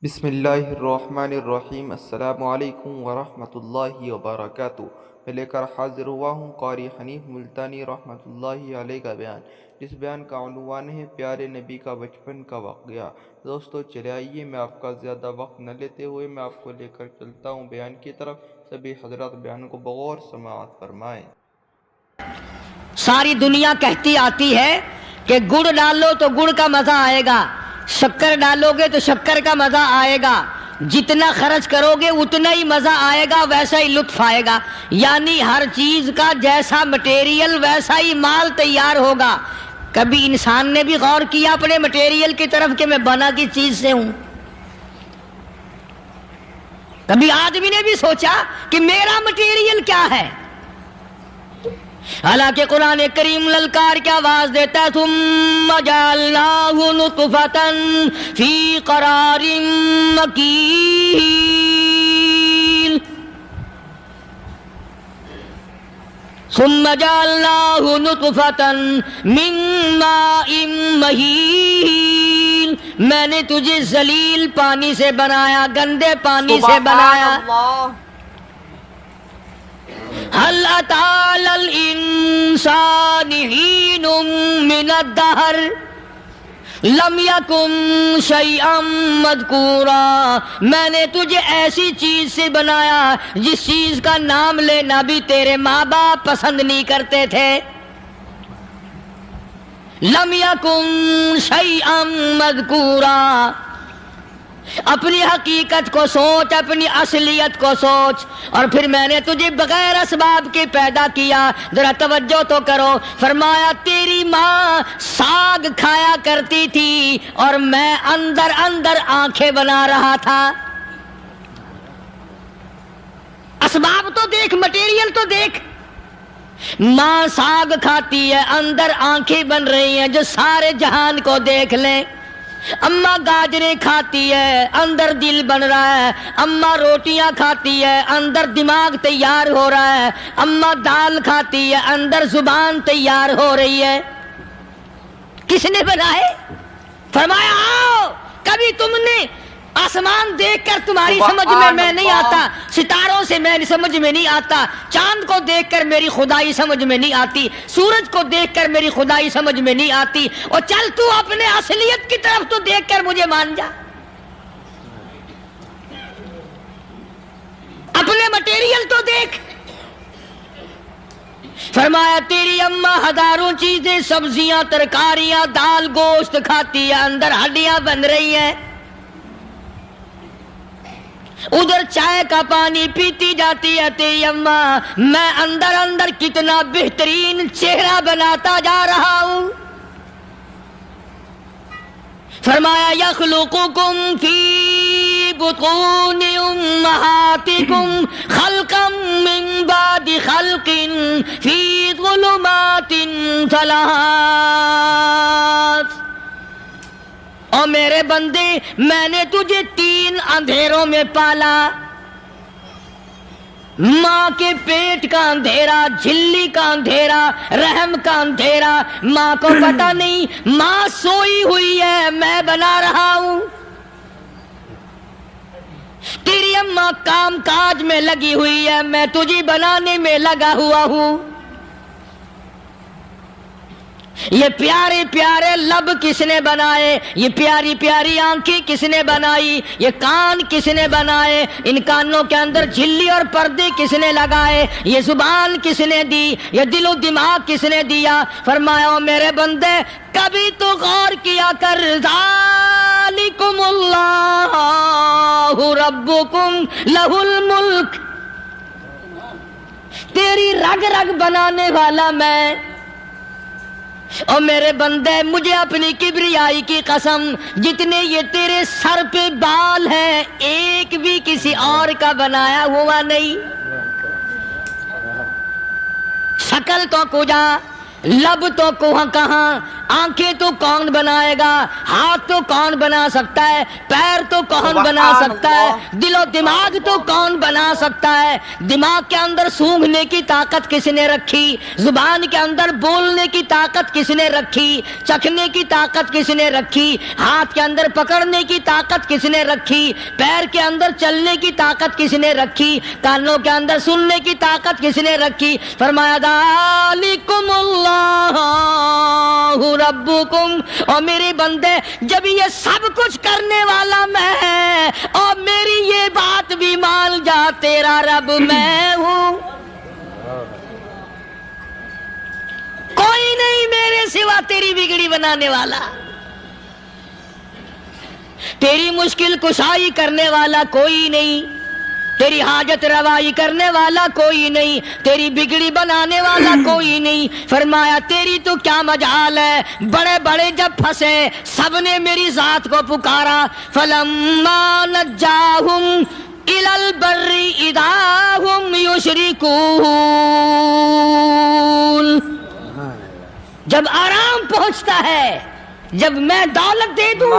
بسم اللہ الرحمن الرحیم۔ السلام علیکم ورحمۃ اللہ وبرکاتہ۔ میں لے کر حاضر ہوا ہوں قاری حنیف ملتانی رحمۃ اللہ علیہ کا بیان، جس بیان کا عنوان ہے پیارے نبی کا بچپن کا واقعہ۔ دوستو چلے آئیے، میں آپ کا زیادہ وقت نہ لیتے ہوئے میں آپ کو لے کر چلتا ہوں بیان کی طرف۔ سبھی حضرات بیان کو بغور سماعت فرمائیں۔ ساری دنیا کہتی آتی ہے کہ گڑ ڈالو تو گڑ کا مزہ آئے گا، شکر ڈالو گے تو شکر کا مزہ آئے گا، جتنا خرچ کرو گے اتنا ہی مزہ آئے گا، ویسا ہی لطف آئے گا۔ یعنی ہر چیز کا جیسا مٹیریل ویسا ہی مال تیار ہوگا۔ کبھی انسان نے بھی غور کیا اپنے مٹیریل کی طرف کہ میں بنا کس چیز سے ہوں؟ کبھی آدمی نے بھی سوچا کہ میرا مٹیریل کیا ہے؟ حالانکہ قرآن کریم للکار کی آواز دیتا ہے، ثم جعلناہ نطفۃ فی قرار مکین، ثم جعلناہ نطفۃ من ماء مہین، میں نے تجھے ذلیل پانی سے بنایا، گندے پانی سے بنایا۔ هل أتى على الإنسان حين من الدهر لم يكن شيئا مذكورا، میں نے تجھے ایسی چیز سے بنایا جس چیز کا نام لینا بھی تیرے ماں باپ پسند نہیں کرتے تھے۔ لم يكن شيئا مذكورا، اپنی حقیقت کو سوچ، اپنی اصلیت کو سوچ۔ اور پھر میں نے تجھے بغیر اسباب کے پیدا کیا۔ ذرا توجہ تو کرو، فرمایا تیری ماں ساگ کھایا کرتی تھی اور میں اندر اندر آنکھیں بنا رہا تھا۔ اسباب تو دیکھ، مٹیریل تو دیکھ۔ ماں ساگ کھاتی ہے، اندر آنکھیں بن رہی ہیں جو سارے جہان کو دیکھ لیں۔ اماں گاجریں کھاتی ہے، اندر دل بن رہا ہے۔ اماں روٹیاں کھاتی ہے، اندر دماغ تیار ہو رہا ہے۔ اماں دال کھاتی ہے، اندر زبان تیار ہو رہی ہے۔ کس نے بنائے؟ فرمایا آؤ، کبھی تم نے آسمان دیکھ کر تمہاری سمجھ میں نہیں آتا، ستاروں سے میں سمجھ میں نہیں آتا، چاند کو دیکھ کر میری خدائی سمجھ میں نہیں آتی، سورج کو دیکھ کر میری خدائی سمجھ میں نہیں آتی۔ اور چل تو اپنے اصلیت کی طرف تو دیکھ کر مجھے مان جا، اپنے مٹیریل تو دیکھ۔ فرمایا تیری اماں ہزاروں چیزیں، سبزیاں، ترکاریاں، دال، گوشت کھاتی ہے، اندر ہڈیاں بن رہی ہیں۔ ادھر چائے کا پانی پیتی جاتی ہے تیری اماں، میں اندر اندر کتنا بہترین چہرہ بناتا جا رہا ہوں۔ فرمایا یخلقکم فی بطون امہاتکم خلقا من بعد خلق فی ظلمات ثلاث، اور میرے بندے میں نے تجھے 3 اندھیروں میں پالا۔ ماں کے پیٹ کا اندھیرا، جھلی کا اندھیرا، رحم کا اندھیرا، ماں کو پتہ نہیں، ماں سوئی ہوئی ہے، میں بنا رہا ہوں۔ تیری اماں کام کاج میں لگی ہوئی ہے، میں تجھے بنانے میں لگا ہوا ہوں۔ یہ پیارے پیارے لب کس نے بنائے؟ یہ پیاری پیاری آنکھیں کس نے بنائی؟ یہ کان کس نے بنائے؟ ان کانوں کے اندر جھلی اور پردے کس نے لگائے؟ یہ زبان کس نے دی؟ یہ دل و دماغ کس نے دیا؟ فرمایا میرے بندے کبھی تو غور کیا کر، ذالکم اللہ ربکم لہ الملک، تیری رگ رگ بنانے والا میں۔ اور میرے بندے مجھے اپنی کبریائی کی قسم، جتنے یہ تیرے سر پہ بال ہیں ایک بھی کسی اور کا بنایا ہوا نہیں۔ شکل تو کجا، لب تو کہاں، آنکھیں تو کون بنائے گا، ہاتھ تو کون بنا سکتا ہے، پیر تو کون بنا سکتا ہے، دل و دماغ تو کون بنا سکتا ہے؟ دماغ کے اندر سونگھنے کی طاقت کس نے رکھی؟ زبان کے اندر بولنے کی طاقت کس نے رکھی؟ چکھنے کی طاقت کس نے رکھی؟ ہاتھ کے اندر پکڑنے کی طاقت کس نے رکھی؟ پیر کے اندر چلنے کی طاقت کس نے رکھی؟ کانوں کے اندر سننے کی طاقت کس نے رکھی؟ فرمایا ذالکم اللہ ربکم، اور میرے بندے جب یہ سب کچھ کرنے والا میں اور میری یہ بات بھی مان جا تیرا رب میں ہوں، کوئی نہیں میرے سوا تیری بگڑی بنانے والا، تیری مشکل کشائی کرنے والا کوئی نہیں، تیری حاجت روائی کرنے والا کوئی نہیں، تیری بگڑی بنانے والا کوئی نہیں۔ فرمایا تیری تو کیا مجال ہے، بڑے بڑے جب پھنسے سب نے میری ذات کو پکارا، فلما نجاہم الی البر اذا ہم یشرکون، جب آرام پہنچتا ہے، جب میں دولت دے دوں،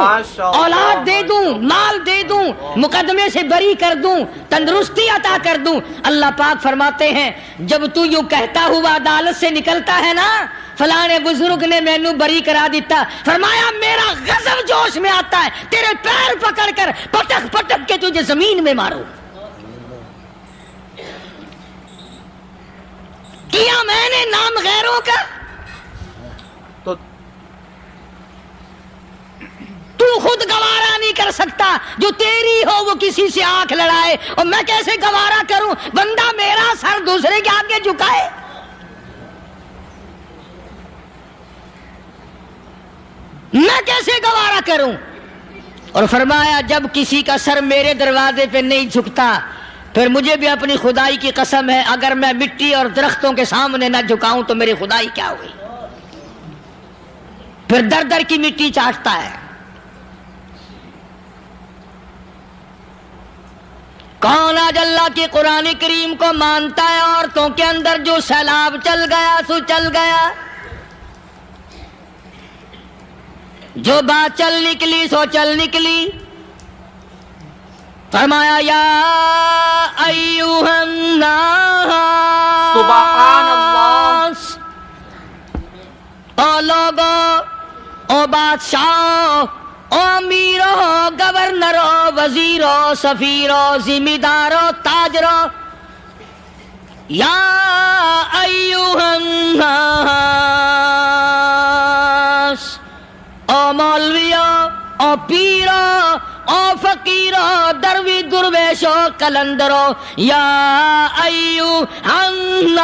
اولاد دے دوں، مال دے دوں، مقدمے سے بری کر دوں، تندرستی عطا کر دوں، اللہ پاک فرماتے ہیں جب تو یوں کہتا ہوا عدالت سے نکلتا ہے نا، فلاں بزرگ نے مینوں بری کرا دیتا، فرمایا میرا غضب جوش میں آتا ہے، تیرے پیر پکڑ کر پٹک پٹک کے تجھے زمین میں مارو۔ کیا میں نے نام غیروں کا، تو خود گوارا نہیں کر سکتا، جو تیری ہو وہ کسی سے آنکھ لڑائے، اور میں کیسے گوارا کروں بندہ میرا سر دوسرے کے آگے جھکائے؟ میں کیسے گوارا کروں؟ اور فرمایا جب کسی کا سر میرے دروازے پہ نہیں جھکتا، پھر مجھے بھی اپنی خدائی کی قسم ہے اگر میں مٹی اور درختوں کے سامنے نہ جھکاؤں تو میری خدائی کیا ہوئی؟ پھر در در کی مٹی چاٹتا ہے۔ کون آج اللہ کی قرآن کریم کو مانتا ہے؟ عورتوں کے اندر جو سیلاب چل گیا سو چل گیا، جو بات چل نکلی سو چل نکلی۔ فرمایا یا ایھا الناس، سبحان اللہ، او لوگو، او بادشاہ، او امیرو، گورنرو، وزیرو، سفیرو، ذمہ دارو، تاجرو، یا ایھا الناس، او مولویو، او پیرو، او فقیرو، دروی درویشو، کلندرو، یا ایھا الناس،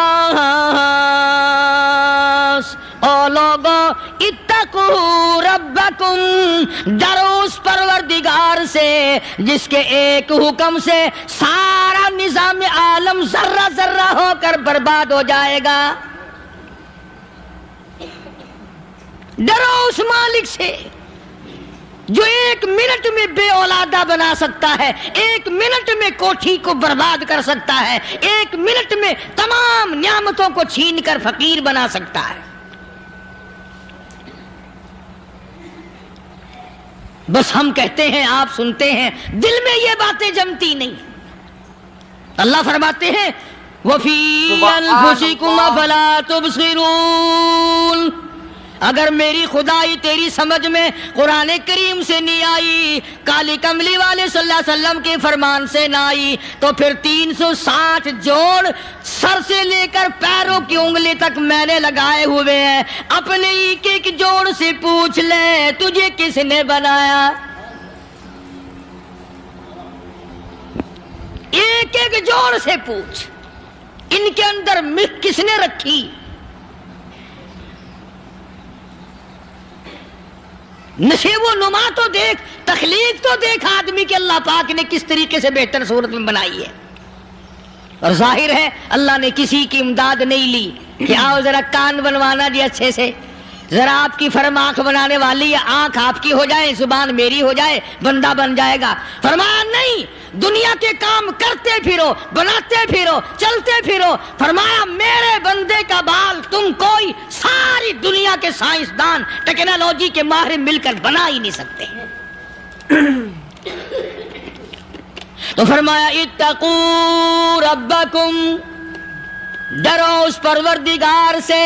او لوگو اتقوا ربکم، ڈرو اس پروردگار سے جس کے ایک حکم سے سارا نظام عالم ذرہ ذرہ ہو کر برباد ہو جائے گا۔ ڈرو اس مالک سے جو ایک منٹ میں بے اولادہ بنا سکتا ہے، ایک منٹ میں کوٹھی کو برباد کر سکتا ہے، ایک منٹ میں تمام نعمتوں کو چھین کر فقیر بنا سکتا ہے۔ بس ہم کہتے ہیں، آپ سنتے ہیں، دل میں یہ باتیں جمتی نہیں۔ اللہ فرماتے ہیں وَفِي أَنفُسِكُمْ أَفَلَا تُبْصِرُونَ، اگر میری خدائی تیری سمجھ میں قرآن کریم سے نہیں آئی، کالی کملی والے صلی اللہ علیہ وسلم کے فرمان سے نہ آئی، تو پھر 360 جوڑ سر سے لے کر پیروں کی انگلی تک میں نے لگائے ہوئے ہیں، اپنے ایک ایک جوڑ سے پوچھ لے تجھے کس نے بنایا؟ ایک ایک جوڑ سے پوچھ، ان کے اندر مکھ کس نے رکھی؟ نشیب و نما تو دیکھ، تخلیق تو دیکھ آدمی کے اللہ پاک نے کس طریقے سے بہتر صورت میں بنائی ہے۔ اور ظاہر ہے اللہ نے کسی کی امداد نہیں لی کہ آؤ ذرا کان بنوانا جی اچھے سے، ذرا آپ کی فرم آنکھ بنانے والی ہے، آنکھ آپ کی ہو جائے، زبان میری ہو جائے، بندہ بن جائے گا۔ فرمایا نہیں، دنیا کے کام کرتے پھرو، بناتے پھرو، چلتے پھرو. فرمایا میرے بندے کا بال تم کوئی ساری دنیا کے سائنسدان ٹیکنالوجی کے ماہر مل کر بنا ہی نہیں سکتے. تو فرمایا اتقوا ربکم، ڈرو اس پروردگار سے.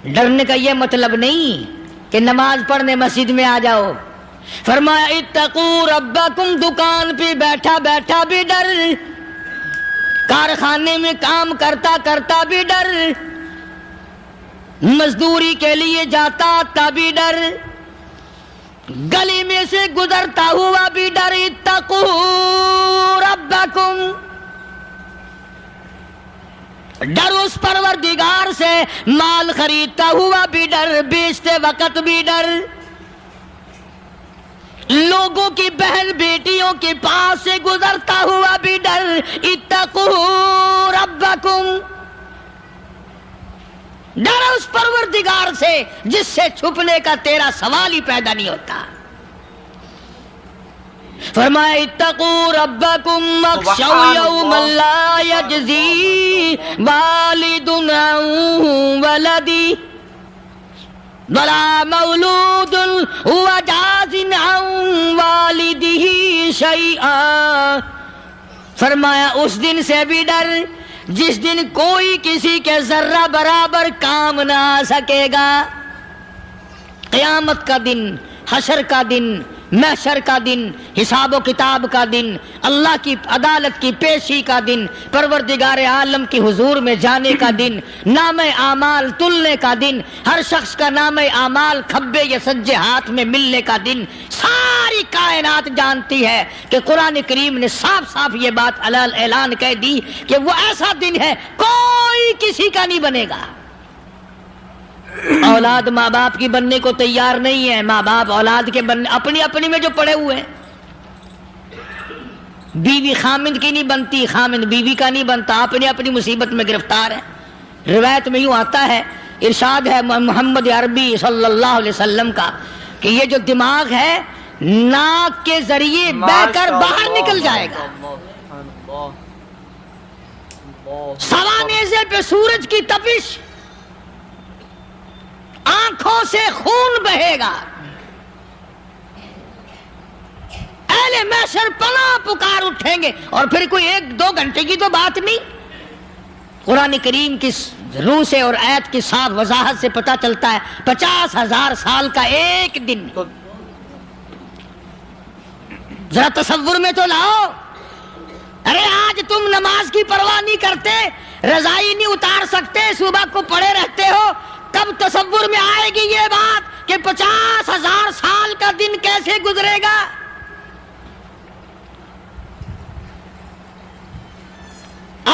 ڈرنے کا یہ مطلب نہیں کہ نماز پڑھنے مسجد میں آ جاؤ. فرمایا اتقوا ربکم، دکان پہ بیٹھا بیٹھا بھی ڈر، کارخانے میں کام کرتا کرتا بھی ڈر، مزدوری کے لیے جاتا تبھی ڈر، گلی میں سے گزرتا ہوا بھی ڈر. اتقوا ربکم، ڈر اس پروردگار سے. مال خریدتا ہوا بھی ڈر، بیچتے وقت بھی ڈر، لوگوں کی بہن بیٹیوں کے پاس سے گزرتا ہوا بھی ڈر. اتقوا ربکم، ڈر اس پروردگار سے جس سے چھپنے کا تیرا سوال ہی پیدا نہیں ہوتا. فرمایا اتقوا ربکم واخشوا یوما لا یجزی والد عن ولدی ولا مولود هو جاز عن والدہ شیئا. فرمایا اس دن سے بھی ڈر جس دن کوئی کسی کے ذرہ برابر کام نہ آ سکے گا. قیامت کا دن، حشر کا دن، محشر کا دن، حساب و کتاب کا دن، اللہ کی عدالت کی پیشی کا دن، پروردگار عالم کی حضور میں جانے کا دن، نام اعمال تلنے کا دن، ہر شخص کا نام اعمال کھبے یا سجے ہاتھ میں ملنے کا دن. ساری کائنات جانتی ہے کہ قرآن کریم نے صاف صاف یہ بات اعلان کہہ دی کہ وہ ایسا دن ہے کوئی کسی کا نہیں بنے گا. اولاد ماں باپ کی بننے کو تیار نہیں ہے، ماں باپ اولاد کے بننے اپنی اپنی میں جو پڑے ہوئے ہیں. بیوی خامند کی نہیں بنتی، خامند بیوی کا نہیں بنتا، اپنی اپنی مصیبت میں گرفتار ہے. روایت میں یوں آتا ہے، ارشاد ہے محمد عربی صلی اللہ علیہ وسلم کا کہ یہ جو دماغ ہے ناک کے ذریعے بہ کر باہر نکل جائے گا. سوا نیزے پہ سورج کی تپش، آنکھوں سے خون بہے گا. اہل محشر پناہ پکار اٹھیں گے، اور پھر کوئی 1-2 گھنٹے کی تو بات نہیں. قرآن کریم کی روح سے اور آیت کی صاف وضاحت سے پتہ چلتا ہے 50,000 سال کا ایک دن. ذرا تصور میں تو لاؤ. ارے آج تم نماز کی پرواہ نہیں کرتے، رضائی نہیں اتار سکتے، صبح کو پڑے رہتے ہو. کب تصور میں آئے گی یہ بات کہ 50,000 سال کا دن کیسے گزرے گا؟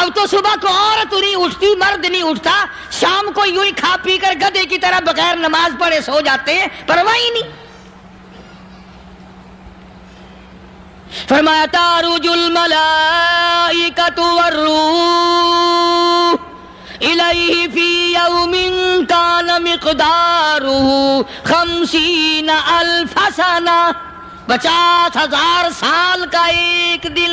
اب تو صبح کو عورت نہیں اٹھتی، مرد نہیں اٹھتا، شام کو یوں ہی کھا پی کر گدھے کی طرح بغیر نماز پڑھے سو جاتے ہیں، پرواہ ہی نہیں. فرمایا تعرج الملائکۃ والروح الیہ فی یوم کان مقدارہ 50,000 سنہ. 50,000 سال کا ایک دن.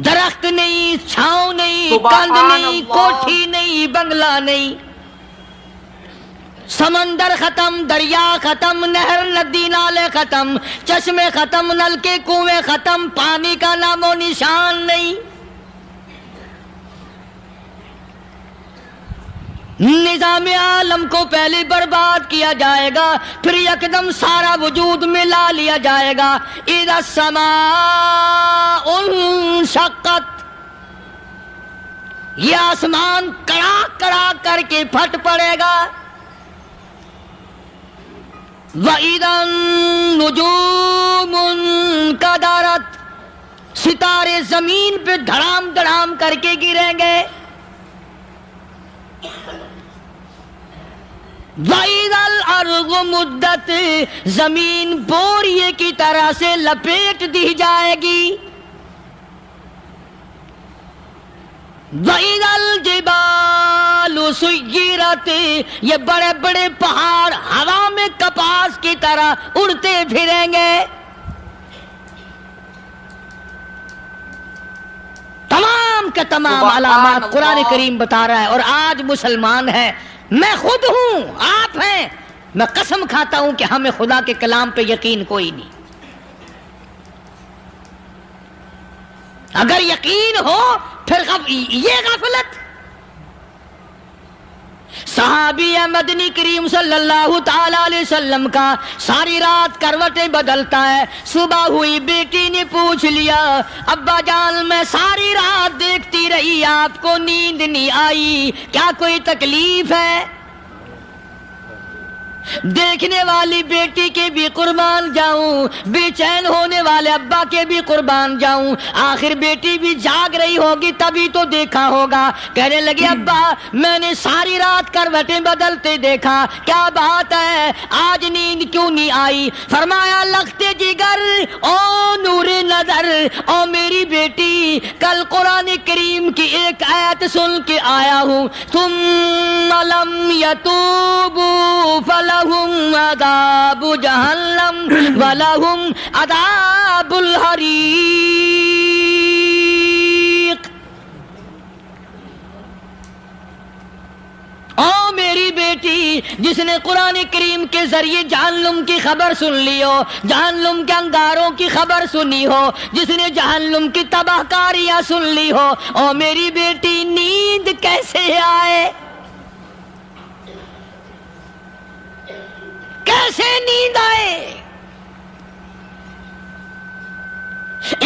درخت نہیں، چھاؤں نہیں، کند نہیں، کوٹھی نہیں، بنگلہ نہیں، سمندر ختم، دریا ختم، نہر ندی نالے ختم، چشمے ختم، نل کے کنویں ختم، پانی کا نام و نشان نہیں. نظام عالم کو پہلے برباد کیا جائے گا، پھر یکدم سارا وجود ملا لیا جائے گا. اذا السماء انشقت، یہ آسمان کڑاک کڑاک کر کے پھٹ پڑے گا. وَإِذَا النُّجُومُ انْكَدَرَتْ، ستارے زمین پہ دھڑام دھڑام کر کے گریں گے. وَإِذَا الْأَرْضُ مُدَّتْ، زمین بوریے کی طرح سے لپیٹ دی جائے گی. وَإِذَا الْجِبَالُ سُيِّرَتْ، جاتے، یہ بڑے بڑے پہاڑ ہوا میں کپاس کی طرح اڑتے پھریں گے۔ تمام کے تمام علامات قرآن کریم بتا رہا ہے۔ اور آج مسلمان ہے، میں خود ہوں، آپ ہیں، میں قسم کھاتا ہوں کہ ہمیں خدا کے کلام پہ یقین کوئی نہیں۔ اگر یقین ہو پھر یہ غفلت۔ صحابی مدنی کریم صلی اللہ تعالی علیہ وسلم کا ساری رات کروٹیں بدلتا ہے، صبح ہوئی بیٹی نے پوچھ لیا، ابا جان میں ساری رات دیکھتی رہی، آپ کو نیند نہیں آئی، کیا کوئی تکلیف ہے؟ دیکھنے والی بیٹی کے بھی قربان جاؤں، بے چین ہونے والے ابا کے بھی قربان جاؤں، آخر بیٹی بھی جاگ رہی ہوگی تبھی تو دیکھا ہوگا۔ کہنے لگے ابا میں نے ساری رات کروٹیں بدلتے دیکھا، کیا بات ہے آج نیند کیوں نہیں آئی؟ فرمایا لختے جگر او نور نظر، او میری بیٹی کل قرآن کریم کی ایک آیت سن کے آیا ہوں، ثم لم یتوبوا فلہم عذاب جہنم ولہم عذاب الحریق۔ او میری بیٹی جس نے قرآن کریم کے ذریعے جہنم کی خبر سن لی ہو، جہنم کے انگاروں کی خبر سنی ہو، جس نے جہنم کی تباہ کاریاں سن لی ہو، او میری بیٹی نیند کیسے آئے؟ کیسے نیند آئے؟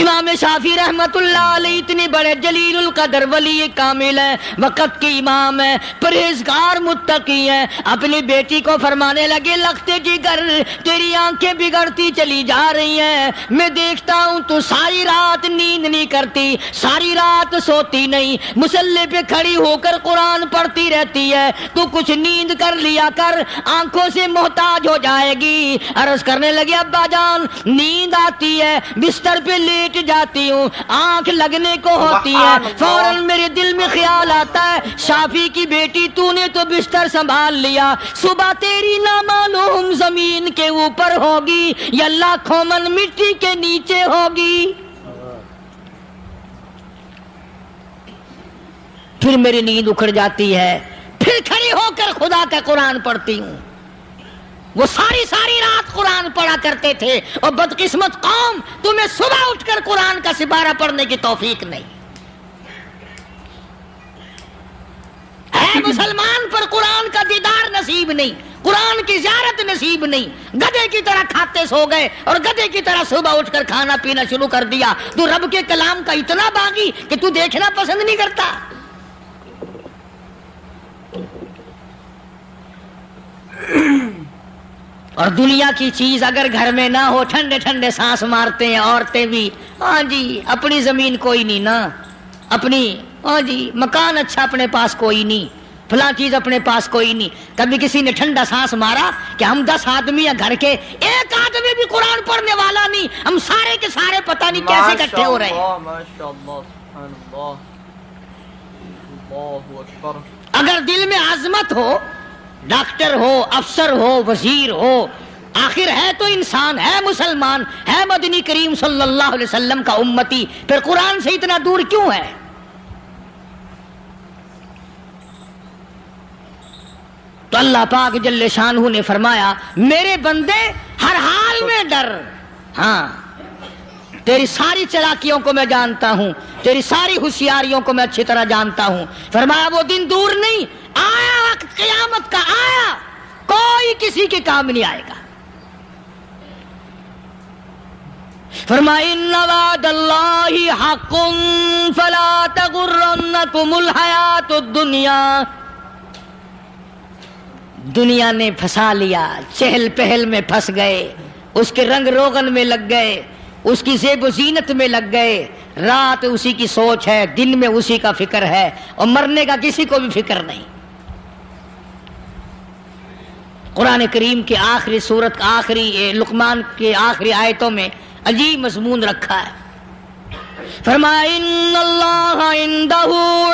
امام شافعی رحمت اللہ علیہ اتنے بڑے جلیل القدر ولی کامل ہیں، وقت کے امام ہیں، پرہیزگار متقی ہیں، اپنی بیٹی کو فرمانے لگے لختے جگر تیری آنکھیں بگڑتی چلی جا رہی ہیں، میں دیکھتا ہوں تو ساری رات نیند نہیں کرتی، ساری رات سوتی نہیں، مصلی پہ کھڑی ہو کر قرآن پڑھتی رہتی ہے، تو کچھ نیند کر لیا کر، آنکھوں سے محتاج ہو جائے گی۔ عرض کرنے لگے ابا جان نیند آتی ہے، بستر پہ لیٹ جاتی ہوں، آنکھ لگنے کو ہوتی ہے، فوراً میرے دل میں خیال آتا ہے شافی کی بیٹی تو نے تو بستر سنبھال لیا، صبح تیری نہ معلوم زمین کے اوپر ہوگی یا لاکھوں من مٹی کے نیچے ہوگی۔ پھر میری نیند اکھڑ جاتی ہے، پھر کھڑی ہو کر خدا کا قرآن پڑھتی ہوں۔ وہ ساری رات قرآن پڑھا کرتے تھے، اور بدقسمت قوم تمہیں صبح اٹھ کر قرآن کا سپارہ پڑھنے کی توفیق نہیں ہے۔ مسلمان پر قرآن کا دیدار نصیب نہیں، قرآن کی زیارت نصیب نہیں، گدھے کی طرح کھاتے سو گئے اور گدھے کی طرح صبح اٹھ کر کھانا پینا شروع کر دیا۔ تو رب کے کلام کا اتنا باغی کہ تو دیکھنا پسند نہیں کرتا۔ اور دنیا کی چیز اگر گھر میں نہ ہو، ٹھنڈے ٹھنڈے سانس مارتے ہیں عورتیں بھی، ہاں جی اپنی زمین کوئی نہیں نا، اپنی ہاں جی مکان اچھا اپنے پاس کوئی نہیں، فلاں چیز اپنے پاس کوئی نہیں۔ کبھی کسی نے ٹھنڈا سانس مارا کہ ہم 10 آدمی ہیں گھر کے، ایک آدمی بھی قرآن پڑھنے والا نہیں، ہم سارے کے سارے پتہ نہیں کیسے اکٹھے ہو رہے ہیں۔ ماشاءاللہ سبحان اللہ، اللہ اکبر۔ اگر دل میں عظمت ہو، ڈاکٹر ہو، افسر ہو، وزیر ہو، آخر ہے تو انسان، ہے مسلمان، ہے مدنی کریم صلی اللہ علیہ وسلم کا امتی، پھر قرآن سے اتنا دور کیوں ہے؟ تو اللہ پاک جل شانہ نے فرمایا میرے بندے ہر حال میں ڈر، ہاں تیری ساری چلاکیوں کو میں جانتا ہوں، تیری ساری ہوشیاریوں کو میں اچھی طرح جانتا ہوں۔ فرمایا وہ دن دور نہیں، آیا وقت قیامت کا، آیا، کوئی کسی کے کام نہیں آئے گا۔ فرمایا ان وعد اللہ حق فلا تغرنکم الحیات الدنیا۔ دنیا نے پھنسا لیا، چہل پہل میں پھنس گئے، اس کے رنگ روغن میں لگ گئے، اس کی زیب و زینت میں لگ گئے، رات اسی کی سوچ ہے، دن میں اسی کا فکر ہے، اور مرنے کا کسی کو بھی فکر نہیں۔ قرآن کریم کی آخری سورت، آخری لقمان کے آخری آیتوں میں عجیب مضمون رکھا ہے۔ فرمایا ان اللہ عندہ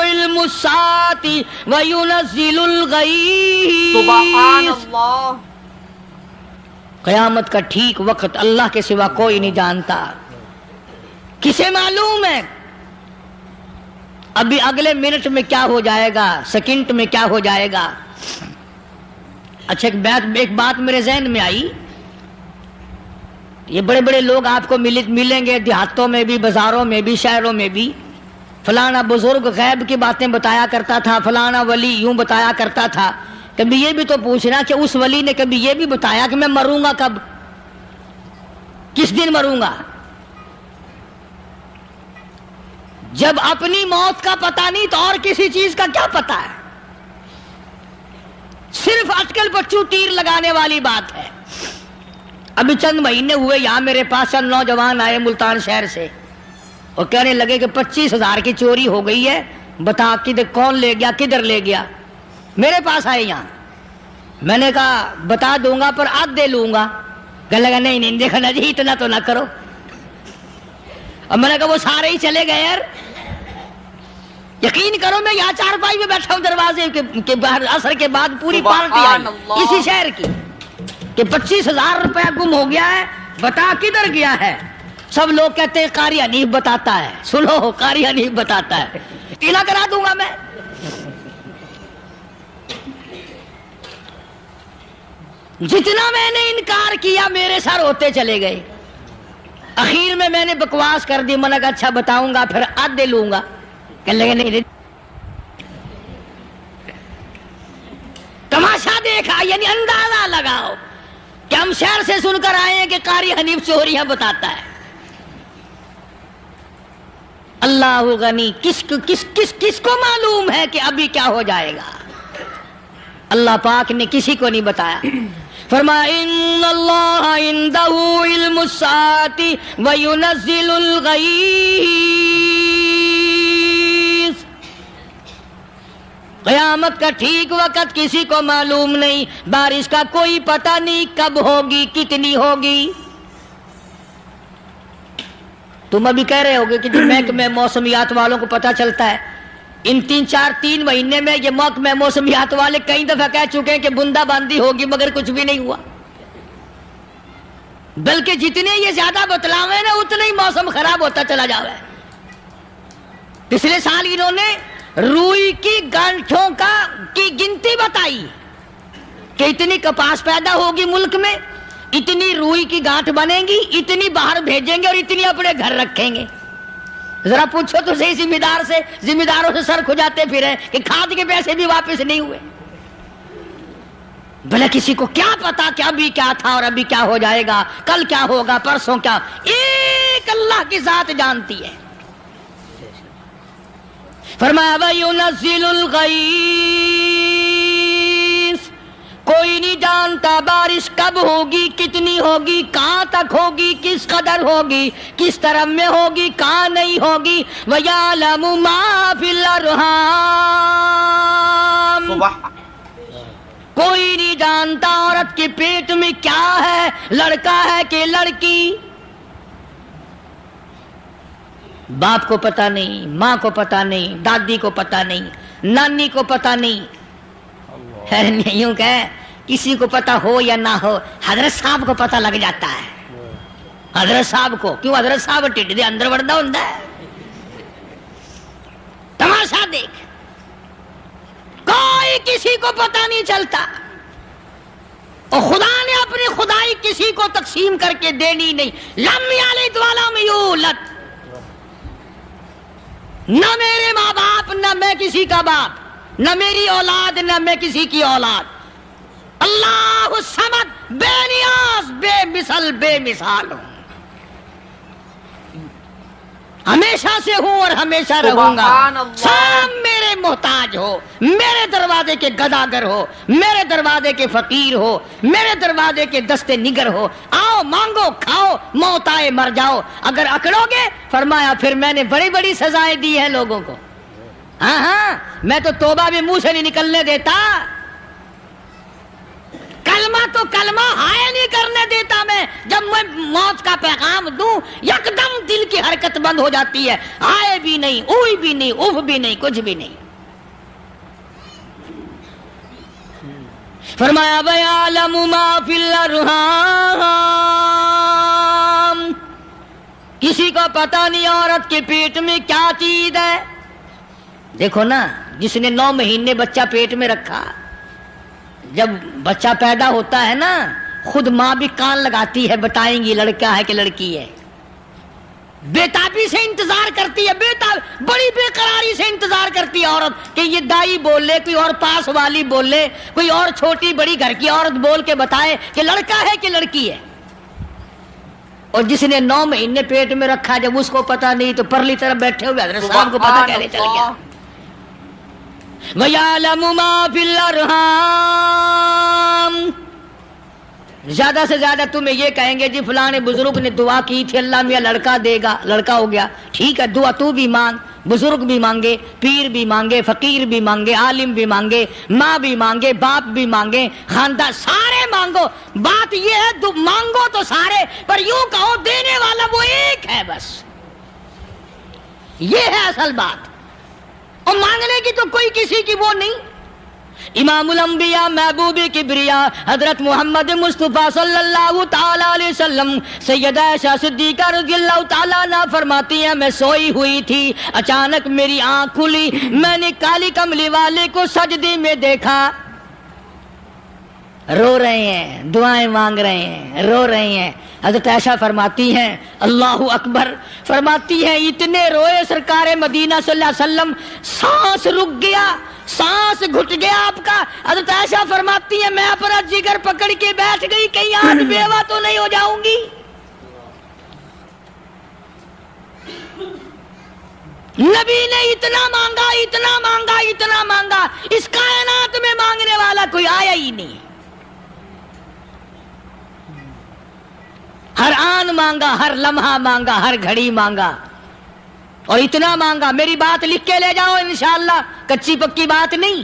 علم الساعۃ وینزل الغیث. سبحان اللہ. قیامت کا ٹھیک وقت اللہ کے سوا کوئی نہیں جانتا. کسے معلوم ہے ابھی اگلے منٹ میں کیا ہو جائے گا، سیکنڈ میں کیا ہو جائے گا. اچھا ایک بات میرے ذہن میں آئی. یہ بڑے بڑے لوگ آپ کو ملیں گے دیہاتوں میں بھی، بازاروں میں بھی، شہروں میں بھی. فلانا بزرگ غیب کی باتیں بتایا کرتا تھا، فلانا ولی یوں بتایا کرتا تھا. کبھی یہ بھی تو پوچھنا کہ اس ولی نے کبھی یہ بھی بتایا کہ میں مروں گا کب، کس دن مروں گا. جب اپنی موت کا پتہ نہیں تو اور کسی چیز کا کیا پتہ ہے. صرف اٹکل پچو تیر لگانے والی بات ہے. ابھی چند مہینے ہوئے یہاں میرے پاس چند نوجوان آئے ملتان شہر سے اور کہنے لگے کہ 25,000 کی چوری ہو گئی ہے، بتا کدھر کون لے گیا، کدھر لے گیا. میرے پاس آئے یہاں. میں نے کہا بتا دوں گا پر آدھے لوں گا. کہنے لگا نہیں نہیں دیکھنا جی اتنا تو نہ کرو. اور میں نے کہا وہ سارے ہی چلے گئے یار. یقین کرو میں یہاں چارپائی میں بیٹھا ہوں دروازے کے باہر، عصر کے بعد پوری پارٹی آئی اسی شہر کی کہ 25,000 روپیہ گم ہو گیا ہے، بتا کدھر گیا ہے. سب لوگ کہتے ہیں قاری حنیف بتاتا ہے. سنو قاری حنیف بتاتا ہے، ٹیلا کرا دوں گا میں. جتنا میں نے انکار کیا میرے سر ہوتے چلے گئے. اخیر میں نے بکواس کر دی. میں نے کہا اچھا بتاؤں گا پھر آدھے لوں گا. کہنے لگے نہیں. تماشا دیکھا یعنی اندازہ لگاؤ کہ ہم شہر سے سن کر آئے ہیں کہ قاری حنیف چوریاں بتاتا ہے. اللہ غنی، کس کو معلوم ہے کہ ابھی کیا ہو جائے گا. اللہ پاک نے کسی کو نہیں بتایا. فرمایا ان اللہ عندہ علم الساعۃ وینزل الغیث. قیامت کا ٹھیک وقت کسی کو معلوم نہیں، بارش کا کوئی پتہ نہیں کب ہوگی، کتنی ہوگی. تم ابھی کہہ رہے ہوگے کہ جو محکمہ موسمیات والوں کو پتہ چلتا ہے، ان 3 مہینے میں یہ محکمہ موسمیات والے کئی دفعہ کہہ چکے ہیں کہ بندہ باندی ہوگی مگر کچھ بھی نہیں ہوا. بلکہ جتنے یہ زیادہ بتلاوے نا اتنے ہی موسم خراب ہوتا چلا جا رہا ہے. پچھلے سال انہوں نے روئی کی گانٹھوں کی گنتی بتائی کہ اتنی کپاس پیدا ہوگی ملک میں، اتنی روئی کی گانٹھ بنے گی، اتنی باہر بھیجیں گے اور اتنی اپنے گھر رکھیں گے. ذرا پوچھو تو صحیح ذمہ داروں سے سر کھجاتے پھرے کہ کھاد کے پیسے بھی واپس نہیں ہوئے. بھلے کسی کو کیا پتا کہ ابھی کیا تھا اور ابھی کیا ہو جائے گا، کل کیا ہوگا، پرسوں کیا. ایک اللہ کی ذات جانتی ہے. فرمایا وَيُنَزِّلُ الْغَيْثَ. کوئی نہیں جانتا بارش کب ہوگی، کتنی ہوگی، کہاں تک ہوگی، کس قدر ہوگی، کس طرف میں ہوگی، کہاں نہیں ہوگی. وَيَعْلَمُ مَا فِي الْأَرْحَامِ. کوئی نہیں جانتا عورت کے پیٹ میں کیا ہے، لڑکا ہے کہ لڑکی. باپ کو پتہ نہیں، ماں کو پتہ نہیں، دادی کو پتہ نہیں، نانی کو پتہ نہیں. یوں کہ کسی کو پتہ ہو یا نہ ہو حضرت صاحب کو پتہ لگ جاتا ہے. حضرت صاحب کو کیوں؟ حضرت صاحب ٹھڈ دے اندر وڑدا ہوندا ہے. تماشا دیکھ، کوئی کسی کو پتہ نہیں چلتا. اور خدا نے اپنی خدائی کسی کو تقسیم کر کے دینی نہیں. لم یلد ولم یولد. نہ میرے ماں باپ، نہ میں کسی کا باپ، نہ میری اولاد، نہ میں کسی کی اولاد. اللہ الصمد، بے نیاز، بے مثل، بے مثال ہوں. ہمیشہ سے ہوں اور ہمیشہ رہوں گا. سب میرے محتاج ہو، میرے دروازے کے گداگر ہو، میرے دروازے کے فقیر ہو، میرے دروازے کے دستے نگر ہو. آؤ مانگو کھاؤ، موت آئے مر جاؤ. اگر اکڑو گے فرمایا پھر میں نے بڑی بڑی سزائیں دی ہیں لوگوں کو. ہاں میں تو توبہ بھی منہ سے نہیں نکلنے دیتا. کلمہ تو کلمہ ہائے نہیں کرنے دیتا. میں جب میں موت کا پیغام دوں یکدم دل کی حرکت بند ہو جاتی ہے، آئے بھی نہیں، اوئی بھی نہیں، اف بھی نہیں، کچھ بھی نہیں۔ فرمایا وَيَعْلَمُ مَا فِي الْأَرْحَامِ، کسی کو پتہ نہیں عورت کے پیٹ میں کیا چیز ہے۔ دیکھو نا، جس نے 9 مہینے بچہ پیٹ میں رکھا، جب بچہ پیدا ہوتا ہے نا، خود ماں بھی کان لگاتی ہے، بتائیں گی لڑکا ہے کہ لڑکی ہے، بےتابی سے انتظار کرتی ہے، بڑی بے قراری سے انتظار کرتی ہے عورت کہ یہ دائی بول لے، کوئی اور پاس والی بول لے، کوئی اور چھوٹی بڑی گھر کی عورت بول کے بتائے کہ لڑکا ہے کہ لڑکی ہے۔ اور جس نے 9 مہینے پیٹ میں رکھا، جب اس کو پتا نہیں تو پرلی طرف بیٹھے ہوئے حضرت صاحب کو پتا کہنے چل گیا۔ وَيَعْلَمُ مَا فِي الْأَرْحَامِ، زیادہ سے زیادہ تمہیں یہ کہیں گے جی فلاں بزرگ نے دعا کی تھی اللہ میاں لڑکا دے گا، لڑکا ہو گیا، ٹھیک ہے، دعا تو بھی مانگ، بزرگ بھی مانگے، پیر بھی مانگے، فقیر بھی مانگے، عالم بھی مانگے، ماں بھی مانگے، باپ بھی مانگے، خاندان سارے مانگو، بات یہ ہے مانگو تو سارے، پر یوں کہو دینے والا وہ ایک ہے بس، یہ ہے اصل بات، اور مانگنے کی تو کوئی کسی کی وہ نہیں۔ امام الانبیاء محبوب کبریا حضرت محمد مصطفیٰ صلی اللہ تعالی علیہ وسلم سیدہ عائشہ صدیقہ رضی اللہ تعالیٰ عنہ فرماتی ہیں میں سوئی ہوئی تھی، اچانک میری آنکھ کھلی، میں نے کالی کملی والے کو سجدے میں دیکھا، رو رہے ہیں، دعائیں مانگ رہے ہیں، رو رہے ہیں۔ حضرت عائشہ فرماتی ہیں اللہ اکبر، فرماتی ہیں اتنے روئے سرکار مدینہ صلی اللہ علیہ وسلم، سانس رک گیا، سانس گھٹ گیا آپ کا۔ حضرت عائشہ فرماتی ہیں میں اپنا جگر پکڑ کے بیٹھ گئی، کہیں آج بیوہ تو نہیں ہو جاؤں گی۔ نبی نے اتنا مانگا، اتنا مانگا، اتنا مانگا، اس کائنات میں مانگنے والا کوئی آیا ہی نہیں، ہر آن مانگا، ہر لمحہ مانگا، ہر گھڑی مانگا، اور اتنا مانگا۔ میری بات لکھ کے لے جاؤ انشاءاللہ، کچی پکی بات نہیں۔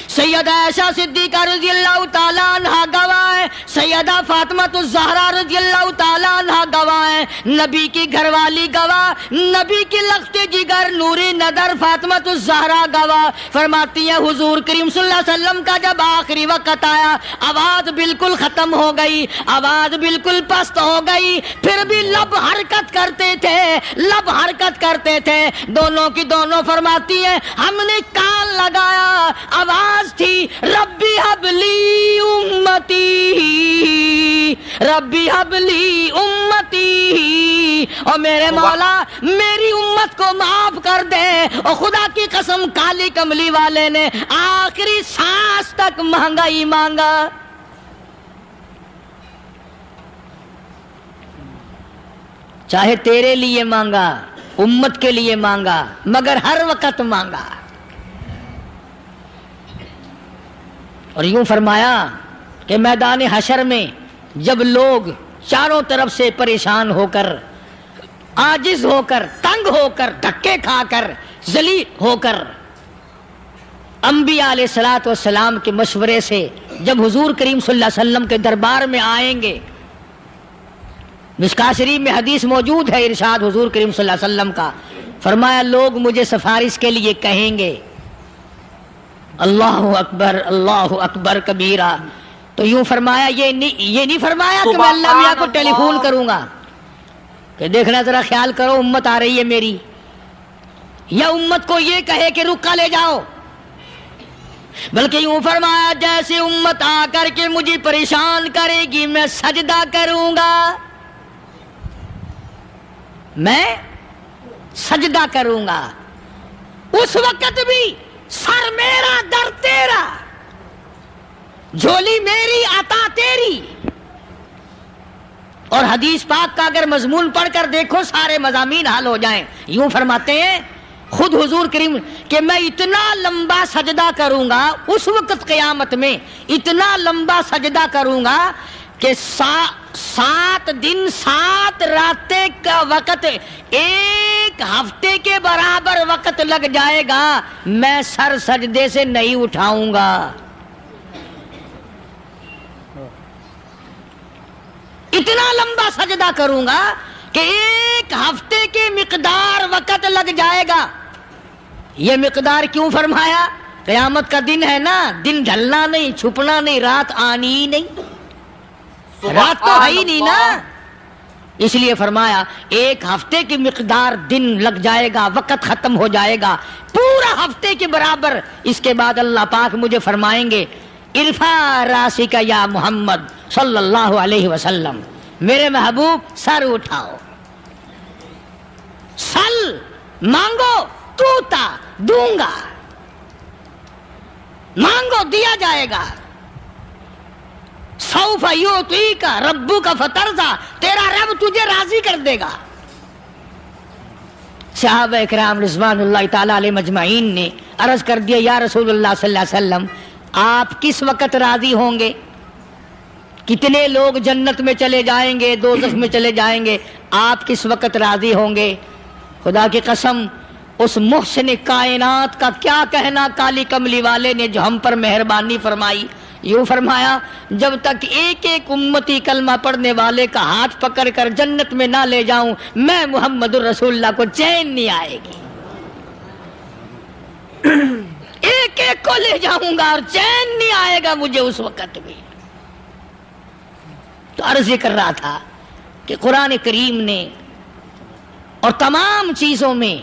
سیدہ عائشہ صدیقہ رضی اللہ تعالیٰ عنہ گواہ ہے، سیدہ فاطمہ الزہرا رضی اللہ تعالیٰ عنہ گواہ ہے، نبی کی گھر والی گواہ، نبی کی لخت جگر نوری نظر فاطمہ الزہرا گواہ، فرماتی ہیں حضور کریم صلی اللہ علیہ وسلم کا جب آخری وقت آیا، آواز بالکل ختم ہو گئی، آواز بالکل پست ہو گئی، پھر بھی لب حرکت کرتے تھے، لب حرکت کرتے تھے، دونوں کی دونوں فرماتی ہیں ہم نے کان لگایا، آواز تھی ربی حبلی امتی، ربی حبلی امتی، اور میرے مولا میری امت کو معاف کر دے۔ اور خدا کی قسم کالی کملی والے نے آخری سانس تک مانگا ہی مانگا۔ چاہے تیرے لیے مانگا، امت کے لیے مانگا، مگر ہر وقت مانگا۔ اور یوں فرمایا کہ میدان حشر میں جب لوگ چاروں طرف سے پریشان ہو کر، عاجز ہو کر، تنگ ہو کر، دھکے کھا کر، ذلیل ہو کر، انبیاء علیہ الصلوۃ والسلام کے مشورے سے جب حضور کریم صلی اللہ علیہ وسلم کے دربار میں آئیں گے، مشکاۃ شریف میں حدیث موجود ہے، ارشاد حضور کریم صلی اللہ علیہ وسلم کا، فرمایا لوگ مجھے سفارش کے لیے کہیں گے اللہ اکبر، اللہ اکبر کبیرہ، تو یوں فرمایا یہ نہیں فرمایا کہ میں اللہ میاں کو ٹیلی فون کروں گا کہ دیکھنا ذرا خیال کرو امت آ رہی ہے میری، یا امت کو یہ کہے کہ رکا لے جاؤ، بلکہ یوں فرمایا جیسے امت آ کر کے مجھے پریشان کرے گی میں سجدہ کروں گا، میں سجدہ کروں گا، اس وقت بھی سر میرا در تیرا، جھولی میری عطا تیری۔ اور حدیث پاک کا اگر مضمون پڑھ کر دیکھو سارے مضامین حل ہو جائیں۔ یوں فرماتے ہیں خود حضور کریم کہ میں اتنا لمبا سجدہ کروں گا اس وقت قیامت میں، اتنا لمبا سجدہ کروں گا کہ 7 دن 7 راتیں کا وقت 1 ہفتے کے برابر وقت لگ جائے گا، میں سر سجدے سے نہیں اٹھاؤں گا۔ لمبا سجدہ کروں گا کہ 1 ہفتے کی مقدار وقت لگ جائے گا. یہ مقدار کیوں فرمایا؟ قیامت کا دن ہے نا، دن ڈھلنا نہیں، چھپنا نہیں، رات آنی ہی نہیں، رات تو ہے ہی نہیں نا. اس لیے فرمایا 1 ہفتے کی مقدار دن لگ جائے گا، وقت ختم ہو جائے گا پورا ہفتے کے برابر. اس کے بعد اللہ پاک مجھے فرمائیں گے ارفع راسک یا محمد صلی اللہ علیہ وسلم، میرے محبوب سر اٹھاؤ، سل مانگو توتا دوں گا، مانگو دیا جائے گا. سوف یعطیک ربک فترضی، تیرا رب تجھے راضی کر دے گا. صحابہ اکرام رضوان اللہ تعالی علیہ مجمعین نے عرض کر دیا یا رسول اللہ صلی اللہ علیہ وسلم آپ کس وقت راضی ہوں گے؟ کتنے لوگ جنت میں چلے جائیں گے، دوزخ میں چلے جائیں گے، آپ کس وقت راضی ہوں گے؟ خدا کی قسم اس محسن کائنات کا کیا کہنا کالی کملی والے نے جو ہم پر مہربانی فرمائی. یوں فرمایا جب تک ایک امتی کلمہ پڑھنے والے کا ہاتھ پکڑ کر جنت میں نہ لے جاؤں میں محمد الرسول اللہ کو چین نہیں آئے گی. ایک کو لے جاؤں گا اور چین نہیں آئے گا مجھے اس وقت بھی. تو عرض یہ کر رہا تھا کہ قرآن کریم نے اور تمام چیزوں میں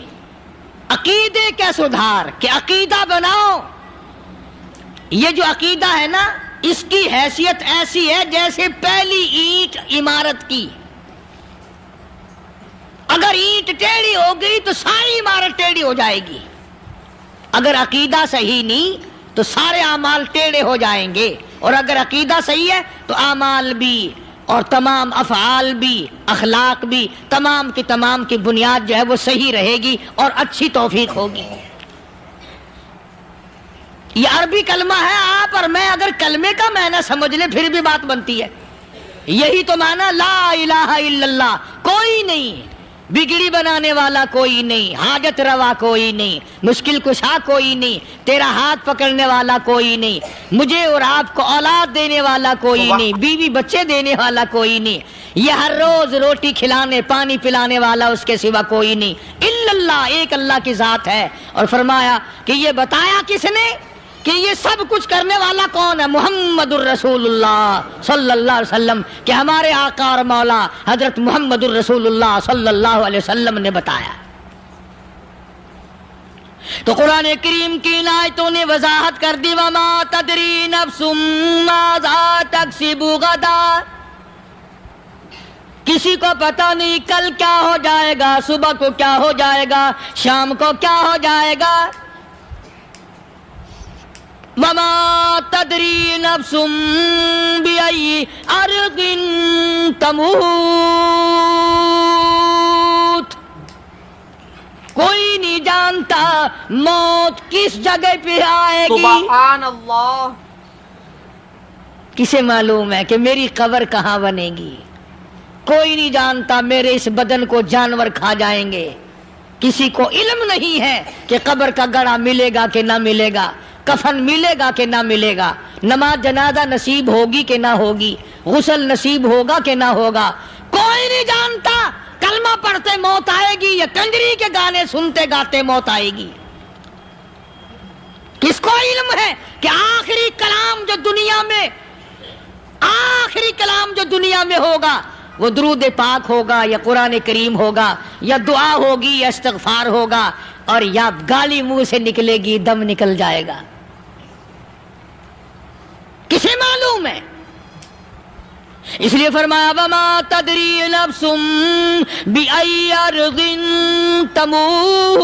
عقیدے کا سدھار کہ عقیدہ بناؤ. یہ جو عقیدہ ہے نا اس کی حیثیت ایسی ہے جیسے پہلی اینٹ عمارت کی. اگر اینٹ ٹیڑھی ہو گئی تو ساری عمارت ٹیڑھی ہو جائے گی. اگر عقیدہ صحیح نہیں تو سارے اعمال ٹیڑھے ہو جائیں گے. اور اگر عقیدہ صحیح ہے تو اعمال بھی اور تمام افعال بھی اخلاق بھی تمام کی بنیاد جو ہے وہ صحیح رہے گی اور اچھی توفیق ہوگی. یہ عربی کلمہ ہے، آپ اور میں اگر کلمے کا معنی سمجھ لیں پھر بھی بات بنتی ہے. یہی تو معنی لا الہ الا اللہ. کوئی نہیں، بگڑی بنانے والا کوئی نہیں، حاجت روا کوئی نہیں، مشکل کشا کوئی نہیں، تیرا ہاتھ پکڑنے والا کوئی نہیں، مجھے اور آپ کو اولاد دینے والا کوئی نہیں، بیوی بچے دینے والا کوئی نہیں، یہ ہر روز روٹی کھلانے پانی پلانے والا اس کے سوا کوئی نہیں، الا اللہ، ایک اللہ کی ذات ہے. اور فرمایا کہ یہ بتایا کس نے کہ یہ سب کچھ کرنے والا کون ہے؟ محمد الرسول اللہ صلی اللہ علیہ وسلم، کہ ہمارے آقا اور مولا حضرت محمد الرسول اللہ صلی اللہ علیہ وسلم نے بتایا. تو قرآن کریم کی ان آیتوں نے وضاحت کر دی وما تدری نفس ماذا تکسب غدا. کسی کو پتہ نہیں کل کیا ہو جائے گا، صبح کو کیا ہو جائے گا، شام کو کیا ہو جائے گا. وما تدری نفس بأي أرض تموت. کوئی نہیں جانتا موت کس جگہ پہ آئے گی. سبحان اللہ. کسے معلوم ہے کہ میری قبر کہاں بنے گی؟ کوئی نہیں جانتا میرے اس بدن کو جانور کھا جائیں گے. کسی کو علم نہیں ہے کہ قبر کا گڑھا ملے گا کہ نہ ملے گا، کفن ملے گا کہ نہ ملے گا، نماز جنازہ نصیب ہوگی کہ نہ ہوگی، غسل نصیب ہوگا کہ نہ ہوگا. کوئی نہیں جانتا کلمہ پڑھتے موت آئے گی یا کنجری کے گانے سنتے گاتے موت آئے گی. کس کو علم ہے کہ آخری کلام جو دنیا میں ہوگا وہ درود پاک ہوگا یا قرآن کریم ہوگا یا دعا ہوگی یا استغفار ہوگا اور یا گالی منہ سے نکلے گی، دم نکل جائے گا. کسے معلوم ہے؟ اس لیے فرمایا وما تدری نفس بأي أرض تموت.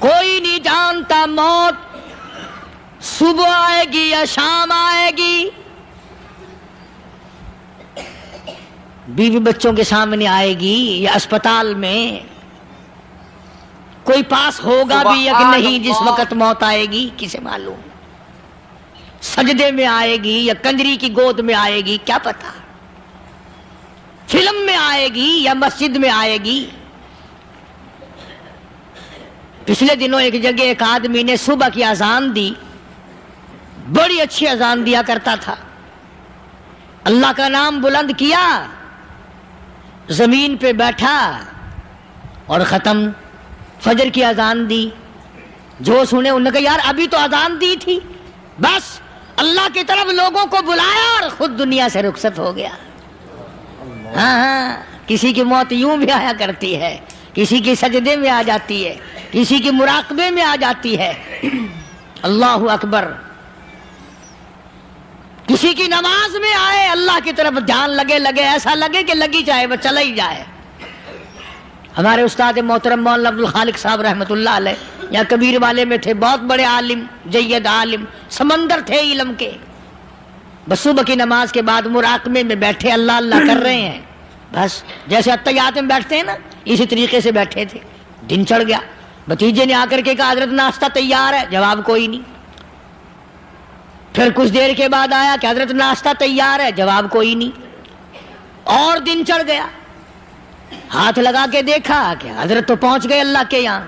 کوئی نہیں جانتا موت صبح آئے گی یا شام آئے گی، بیوی بچوں کے سامنے آئے گی یا اسپتال میں، کوئی پاس ہوگا بھی یا کہ نہیں جس وقت موت آئے گی کسے معلوم. سجدے میں آئے گی یا کنجری کی گود میں آئے گی کیا پتا، فلم میں آئے گی یا مسجد میں آئے گی. پچھلے دنوں ایک جگہ ایک آدمی نے صبح کی اذان دی، بڑی اچھی اذان دیا کرتا تھا. اللہ کا نام بلند کیا، زمین پہ بیٹھا اور ختم. فجر کی اذان دی. جو سنے انہوں نے کہا یار ابھی تو اذان دی تھی. بس اللہ کی طرف لوگوں کو بلایا اور خود دنیا سے رخصت ہو گیا. ہاں کسی کی موت یوں بھی آیا کرتی ہے، کسی کی سجدے میں آ جاتی ہے، کسی کی مراقبے میں آ جاتی ہے. اللہ اکبر. کسی کی نماز میں آئے، اللہ کی طرف دھیان لگے ایسا لگے کہ لگی جائے وہ چلا ہی جائے. ہمارے استاد محترم مولانا عبد الخالق صاحب رحمۃ اللہ علیہ یا کبیر والے میں تھے، بہت بڑے عالم، جید عالم، سمندر تھے علم کے. بس صبح کی نماز کے بعد مراقبے میں بیٹھے اللہ اللہ کر رہے ہیں. بس جیسے اتحیات میں بیٹھتے ہیں نا، اسی طریقے سے بیٹھے تھے. دن چڑھ گیا. بھتیجے نے آ کر کے کہا حضرت ناشتہ تیار ہے. جواب کوئی نہیں. پھر کچھ دیر کے بعد آیا کہ حضرت ناشتہ تیار ہے. جواب کوئی نہیں. اور دن چڑھ گیا. ہاتھ لگا کے دیکھا کہ حضرت تو پہنچ گئے اللہ کے یہاں.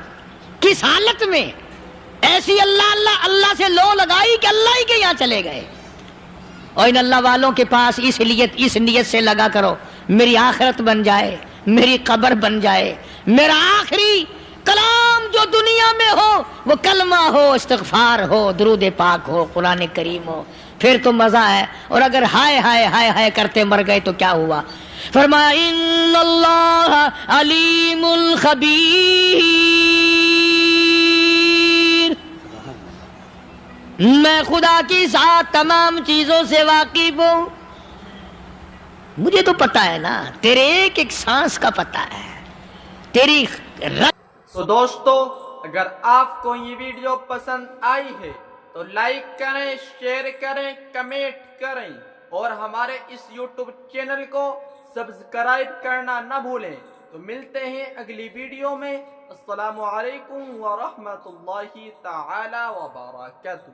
کس حالت میں؟ ایسی اللہ اللہ اللہ سے لو لگائی کہ اللہ ہی کے یہاں چلے گئے. اور ان اللہ والوں کے پاس اس نیت سے لگا کرو میری آخرت بن جائے، میری قبر بن جائے، میرا آخری کلام جو دنیا میں ہو وہ کلمہ ہو، استغفار ہو، درود پاک ہو، قرآن کریم ہو، پھر تو مزہ ہے. اور اگر ہائے ہائے ہائے ہائے کرتے مر گئے تو کیا ہوا؟ فرمایا ان اللہ علیم الخبیر، میں خدا کی ذات تمام چیزوں سے واقف ہوں. مجھے تو پتا ہے نا، تیرے ایک ایک سانس کا پتا ہے، تیری تو دوستو اگر آپ کو یہ ویڈیو پسند آئی ہے تو لائک کریں، شیئر کریں، کمنٹ کریں اور ہمارے اس یوٹیوب چینل کو سبسکرائب کرنا نہ بھولیں. تو ملتے ہیں اگلی ویڈیو میں. السلام علیکم ورحمۃ اللہ تعالی وبرکاتہ.